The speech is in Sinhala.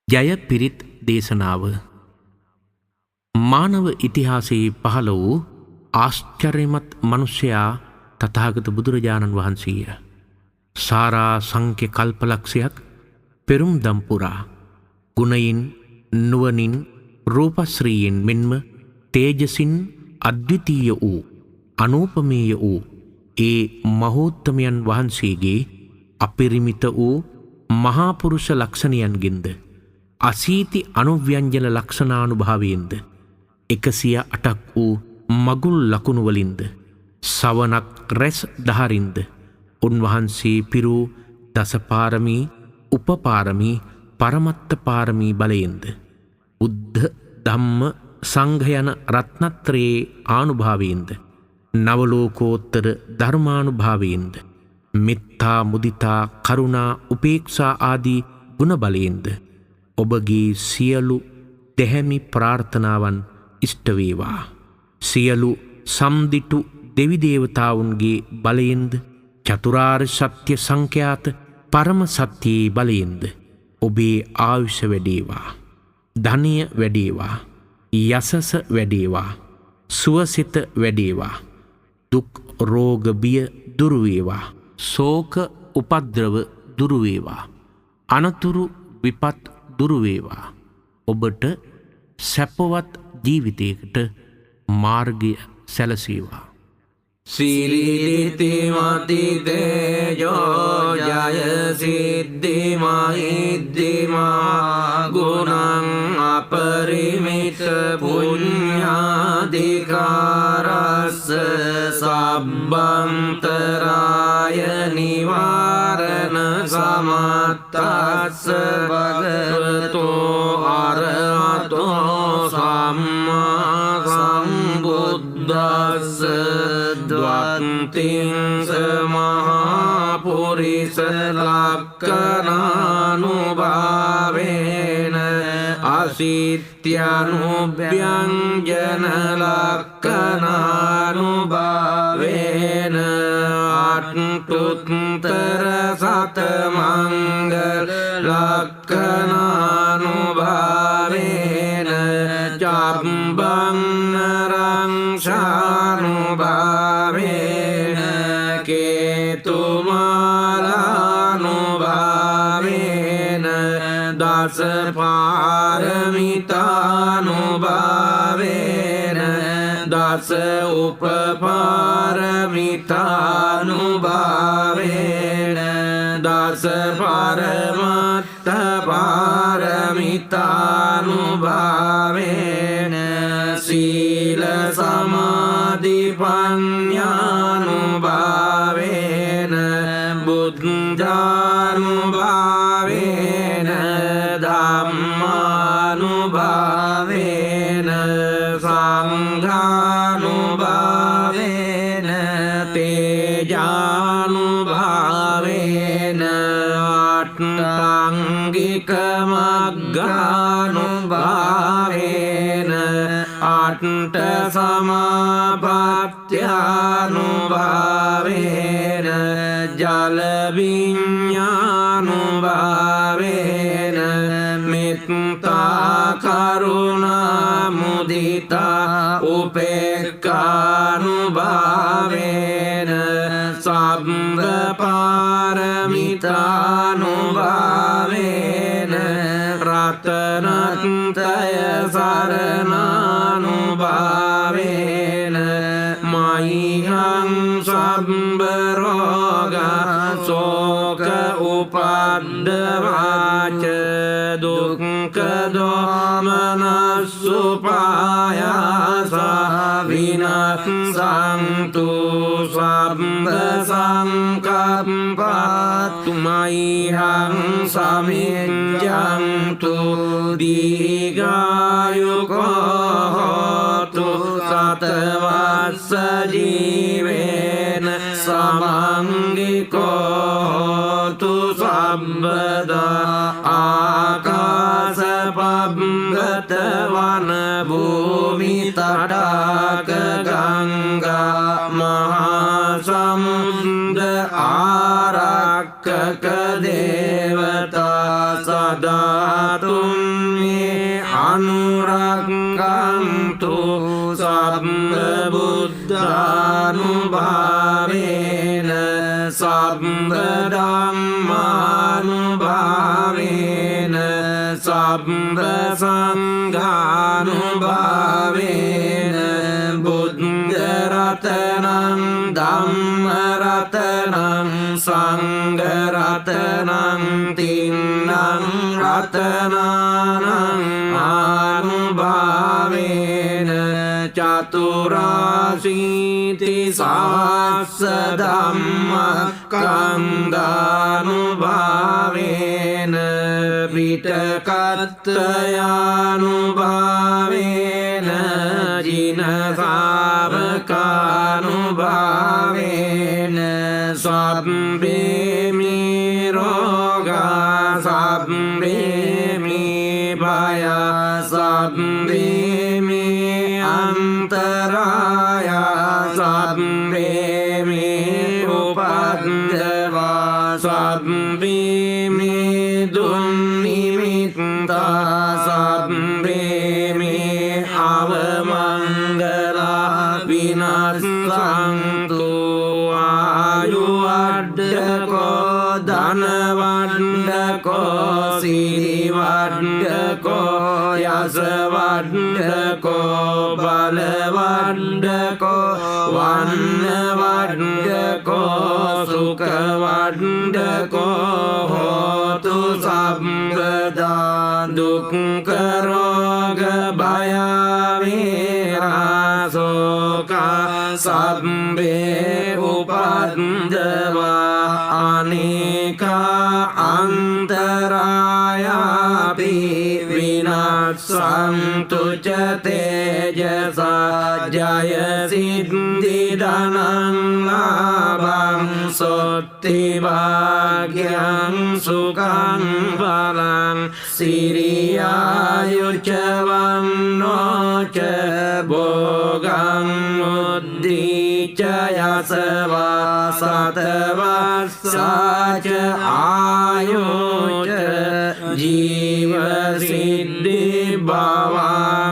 ජය පිරිත් දේශනාව මානව ඉතිහාසයේ පහළ වූ ආශ්චර්යමත් මනුෂ්‍යයා තථාගත බුදුරජාණන් වහන්සේය. සාරා සංඛ්‍ය කල්පලක්ෂයක් පෙරුම්දම් පුරා ගුණයින් නුවණින් රූපශ්‍රීයෙන් මෙන්ම තේජසින් අද්විතීය වූ අනූපමේය වූ ඒ මහෝත්තමයන් වහන්සේගේ අපරිමිත වූ මහා පුරුෂ ලක්ෂණයන්ගෙන්ද අසීති අනුව්‍යංජන ලක්ෂණානුභාවයෙන්ද 108ක් වූ මගුල් ලකුණු වලින්ද සවනක් රැස් දහරින්ද උන්වහන්සේ පිරූ දසපාරමී උපපාරමී පරමත්ත පාරමී බලයෙන්ද බුද්ධ ධම්ම සංඝ යන රත්නත්‍රයේ ආනුභාවයෙන්ද නවලෝකෝත්තර ධර්මානුභාවයෙන්ද මෙත්තා මුදිතා කරුණා උපේක්ෂා ආදී ගුණ බලයෙන්ද ඔබගේ සියලු දැහැමි ප්‍රාර්ථනාවන් ඉෂ්ට වේවා. සියලු සම්දිටු දෙවි දේවතාවුන්ගේ බලයෙන්ද චතුරාර්ය සත්‍ය සංඛ්‍යාත පරම සත්‍යයේ බලයෙන්ද ඔබේ ආයුෂ වැඩේවා. ධනය වැඩේවා. යසස වැඩේවා. සුවසිත වැඩේවා. දුක් රෝග බිය දුරු වේවා. ශෝක උපද්‍රව දුරු වේවා. අනතුරු විපත් දුරු වේවා. ඔබට සැපවත් ජීවිතයකට මාර්ගය සැලසේවා. සීලිති මති තේජෝ ජය සිද්ධි මහිද්දිමා ගුණං අපරිමිත පුඤ්ඤාධිකාරස්ස සබ්බන්තරාය නිවාරණ සමත්තස්ස භගවතෝ අරහතෝ සම්මා සම්බුද්දස්ස ද්වන්තිං සමහා පුරිස ලක්ඛනානුභාවේන අසිත්‍යනුභ්‍යංජන ලක්ඛනානුභාවේන අට්ඨුත්තර සතමංගල ලක්ඛනානුභාවේන චම්බං නරං කේතුමාලානුභාවේන දස පාරමිතානුභාවේන දස උපපාරමිතානුභාවේන දස පරමත්ත පාරමිතානුභාවේන සීල සමාධි පඤ්ඤානුභාවේන බුද්ධානුභාවේන ධම්මානුභාවේන සංඝානුභාවේන තේජානුභාවේන අට්ඨාංගික මග්ගානුභාවේන අට්ඨ සමාපත්ත්‍යානුභාවේන ජල විඤ්ඤානුභාවේන මෙත්තා කරුණා මුදිතා උපේක්ඛානුභාවේන සබ්බ පාරමිතානුභාවේන රතනත්‍රය සරණානුභාවේන මයිහං සම්බ රෝග ශෝක උපද්දවාච දුක්ඛ දෝමනස්සුපායාස විනස්සන්තු සම්බ සංකප්පත්තු මයිහං සමිඤ්ඤන්තු දීඝායුකෝ හෝතු සතවස්ස ජීවේන සමංගිකෝ හෝතු සම්බදා ආකාශ පබ්බත වන භූමි තටාක ගංගා මහා සමුද්‍ර ආරක්කක දේවතා සදා ධාතුන් මේ අනුරක්ඛන්තු සබ්බ බුද්ධානුභාවේන සබ්බ ධම්මානුභාවේන සබ්බ සංඝානුභාවේන බුද්ධ රතනං ධම්ම රතනං සංඝ රතනං තින්නං රතනානං ආනුභාවේන චතුරාසීති සහස්ස ධම්මස්කන්ධානුභාවේන පිටකත්තයානුභාවේන ජින ශාවකානුභාවේන සබ්බේ මේ රෝගා සබ්බේ මේ භය සබ්බේ මේ අන්තරාය සබ්බේ මේ උපද්දවා සබ්බේ මේ දුන්නිමිත්තා සබ්බේ මේ අවමංගලා විනස්සන්තු ආයුවඩ්ඩකෝ ධනවඩ්ඩකෝ සිරිවඩ්ඩකෝ යසවඩ්ඩකෝ බලවඩ්ඩකෝ වන්නවඩ්ඩකෝ සුඛවඩ්ඩකෝ හෝතු සම්පදා දුක්ඛ රෝග භය වේරාසෝකා සබ්බේ උපද්දවා අනේකා අන්තරායාපි විනාශන්තු ච තේජසා ජය සිද්ධි ධනං ලාභං සොත්ති භාග්‍යං සුඛං බලං සිරියායුච වන්නෝ ච භෝගං උද්ධිච යසවා සතවස්සාච ආයෝච ජීව සිද්ධි භවා